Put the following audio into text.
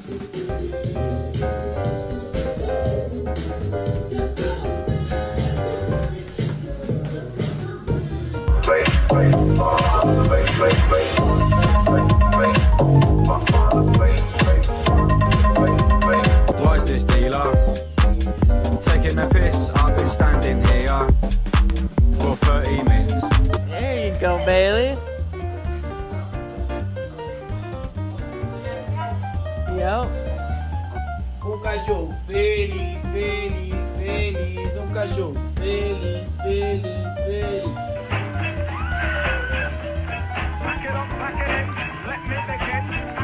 What is this, dealer? Taking a piss, I've been standing here for 30 minutes. There you go, Bailey. Yep. Um cachorro feliz, feliz, feliz. Um cachorro feliz, feliz, feliz. Back it up, let me begin.